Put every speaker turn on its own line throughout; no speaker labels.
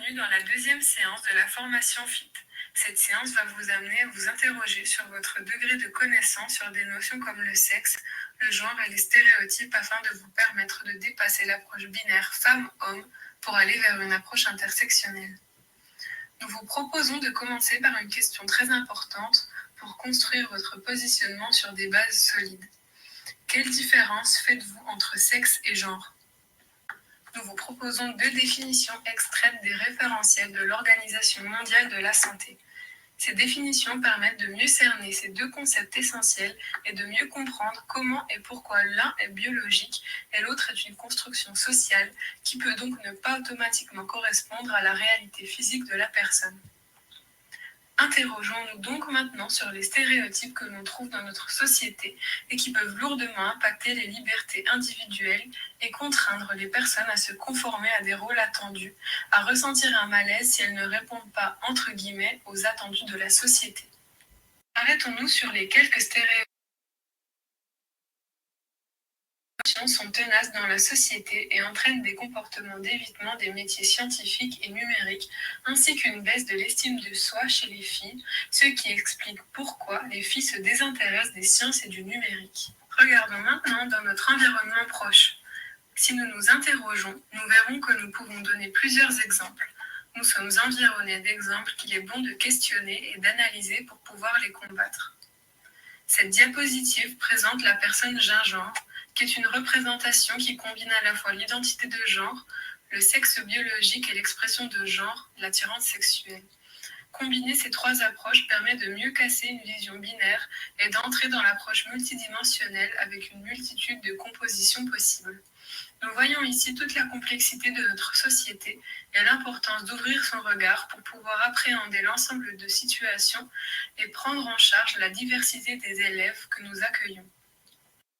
Bienvenue dans la deuxième séance de la formation FIT. Cette séance va vous amener à vous interroger sur votre degré de connaissance sur des notions comme le sexe, le genre et les stéréotypes afin de vous permettre de dépasser l'approche binaire femme-homme pour aller vers une approche intersectionnelle. Nous vous proposons de commencer par une question très importante pour construire votre positionnement sur des bases solides. Quelle différence faites-vous entre sexe et genre ? Nous vous proposons deux définitions extraites des référentiels de l'Organisation mondiale de la santé. Ces définitions permettent de mieux cerner ces deux concepts essentiels et de mieux comprendre comment et pourquoi l'un est biologique et l'autre est une construction sociale qui peut donc ne pas automatiquement correspondre à la réalité physique de la personne. Interrogeons-nous donc maintenant sur les stéréotypes que l'on trouve dans notre société et qui peuvent lourdement impacter les libertés individuelles et contraindre les personnes à se conformer à des rôles attendus, à ressentir un malaise si elles ne répondent pas, entre guillemets, aux attendus de la société. Arrêtons-nous sur les quelques stéréotypes sont tenaces dans la société et entraînent des comportements d'évitement des métiers scientifiques et numériques, ainsi qu'une baisse de l'estime de soi chez les filles, ce qui explique pourquoi les filles se désintéressent des sciences et du numérique. Regardons maintenant dans notre environnement proche. Si nous nous interrogeons, nous verrons que nous pouvons donner plusieurs exemples. Nous sommes environnés d'exemples qu'il est bon de questionner et d'analyser pour pouvoir les combattre. Cette diapositive présente la personne gingenre, qui est une représentation qui combine à la fois l'identité de genre, le sexe biologique et l'expression de genre, l'attirance sexuelle. Combiner ces trois approches permet de mieux casser une vision binaire et d'entrer dans l'approche multidimensionnelle avec une multitude de compositions possibles. Nous voyons ici toute la complexité de notre société et l'importance d'ouvrir son regard pour pouvoir appréhender l'ensemble de situations et prendre en charge la diversité des élèves que nous accueillons.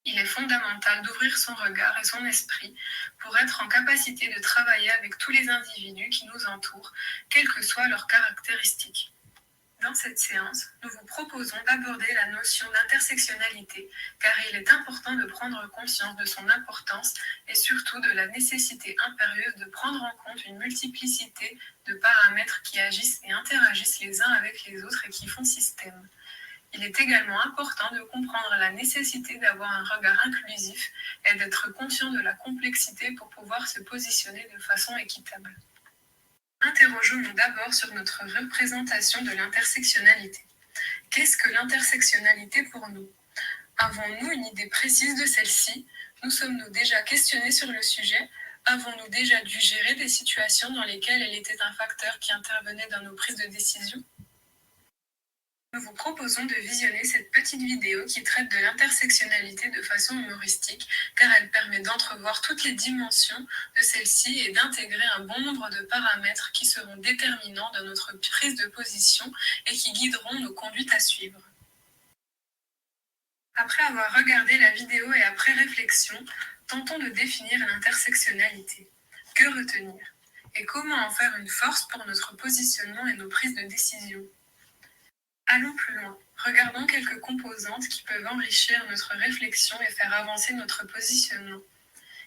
Il est fondamental d'ouvrir son regard et son esprit pour être en capacité de travailler avec tous les individus qui nous entourent, quelles que soient leurs caractéristiques. Dans cette séance, nous vous proposons d'aborder la notion d'intersectionnalité, car il est important de prendre conscience de son importance et surtout de la nécessité impérieuse de prendre en compte une multiplicité de paramètres qui agissent et interagissent les uns avec les autres et qui font système. Il est également important de comprendre la nécessité d'avoir un regard inclusif et d'être conscient de la complexité pour pouvoir se positionner de façon équitable. Interrogeons-nous d'abord sur notre représentation de l'intersectionnalité. Qu'est-ce que l'intersectionnalité pour nous ? Avons-nous une idée précise de celle-ci ? Nous sommes-nous déjà questionnés sur le sujet ? Avons-nous déjà dû gérer des situations dans lesquelles elle était un facteur qui intervenait dans nos prises de décision ? Nous vous proposons de visionner cette petite vidéo qui traite de l'intersectionnalité de façon humoristique, car elle permet d'entrevoir toutes les dimensions de celle-ci et d'intégrer un bon nombre de paramètres qui seront déterminants dans notre prise de position et qui guideront nos conduites à suivre. Après avoir regardé la vidéo et après réflexion, tentons de définir l'intersectionnalité. Que retenir ? Et comment en faire une force pour notre positionnement et nos prises de décision ? Allons plus loin. Regardons quelques composantes qui peuvent enrichir notre réflexion et faire avancer notre positionnement.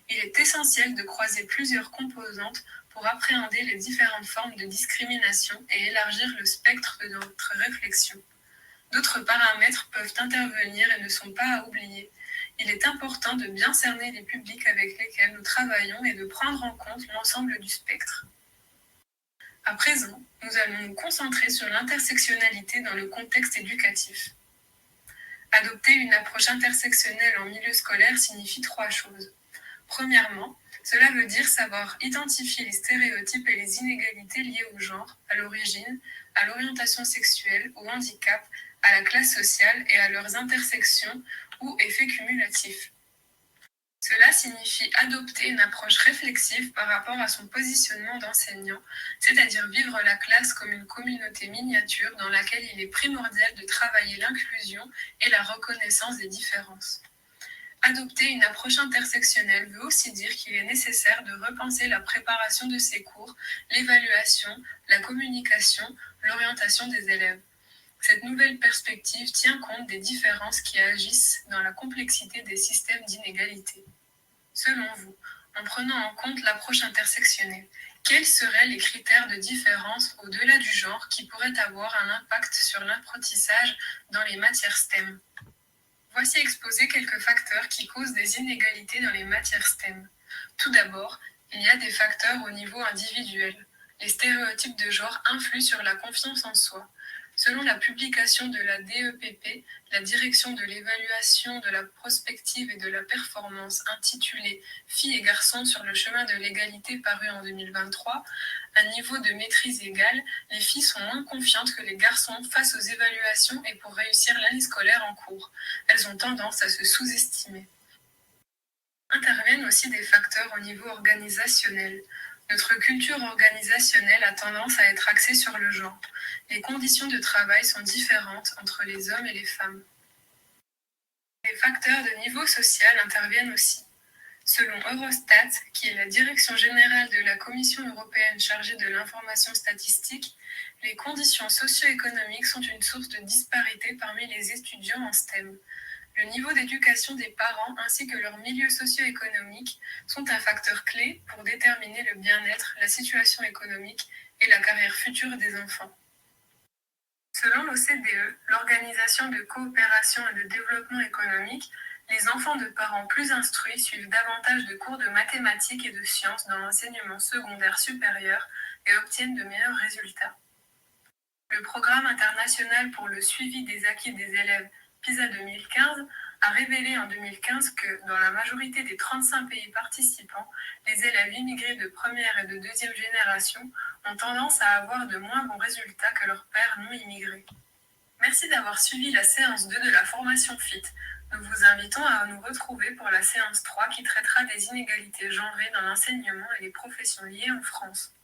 Il est essentiel de croiser plusieurs composantes pour appréhender les différentes formes de discrimination et élargir le spectre de notre réflexion. D'autres paramètres peuvent intervenir et ne sont pas à oublier. Il est important de bien cerner les publics avec lesquels nous travaillons et de prendre en compte l'ensemble du spectre. À présent, nous allons nous concentrer sur l'intersectionnalité dans le contexte éducatif. Adopter une approche intersectionnelle en milieu scolaire signifie trois choses. Premièrement, cela veut dire savoir identifier les stéréotypes et les inégalités liées au genre, à l'origine, à l'orientation sexuelle, au handicap, à la classe sociale et à leurs intersections ou effets cumulatifs. Cela signifie adopter une approche réflexive par rapport à son positionnement d'enseignant, c'est-à-dire vivre la classe comme une communauté miniature dans laquelle il est primordial de travailler l'inclusion et la reconnaissance des différences. Adopter une approche intersectionnelle veut aussi dire qu'il est nécessaire de repenser la préparation de ses cours, l'évaluation, la communication, l'orientation des élèves. Cette nouvelle perspective tient compte des différences qui agissent dans la complexité des systèmes d'inégalité. Selon vous, en prenant en compte l'approche intersectionnelle, Quels seraient les critères de différence au-delà du genre qui pourraient avoir un impact sur l'apprentissage dans les matières STEM? Voici exposés quelques facteurs qui causent des inégalités dans les matières STEM. Tout d'abord, il y a des facteurs au niveau individuel. Les stéréotypes de genre influent sur la confiance en soi. Selon la publication de la DEPP, la Direction de l'évaluation de la prospective et de la performance intitulée Filles et garçons sur le chemin de l'égalité paru en 2023, à niveau de maîtrise égale, les filles sont moins confiantes que les garçons face aux évaluations et pour réussir l'année scolaire en cours. Elles ont tendance à se sous-estimer. Interviennent aussi des facteurs au niveau organisationnel. Notre culture organisationnelle a tendance à être axée sur le genre. Les conditions de travail sont différentes entre les hommes et les femmes. Les facteurs de niveau social interviennent aussi. Selon Eurostat, qui est la direction générale de la Commission européenne chargée de l'information statistique, les conditions socio-économiques sont une source de disparité parmi les étudiants en STEM. Le niveau d'éducation des parents ainsi que leur milieu socio-économique sont un facteur clé pour déterminer le bien-être, la situation économique et la carrière future des enfants. Selon l'OCDE, l'Organisation de coopération et de développement économique, les enfants de parents plus instruits suivent davantage de cours de mathématiques et de sciences dans l'enseignement secondaire supérieur et obtiennent de meilleurs résultats. Le Programme international pour le suivi des acquis des élèves PISA 2015 a révélé en 2015 que, dans la majorité des 35 pays participants, les élèves immigrés de première et de deuxième génération ont tendance à avoir de moins bons résultats que leurs pères non immigrés. Merci d'avoir suivi la séance 2 de la formation FIT. Nous vous invitons à nous retrouver pour la séance 3 qui traitera des inégalités genrées dans l'enseignement et les professions liées en France.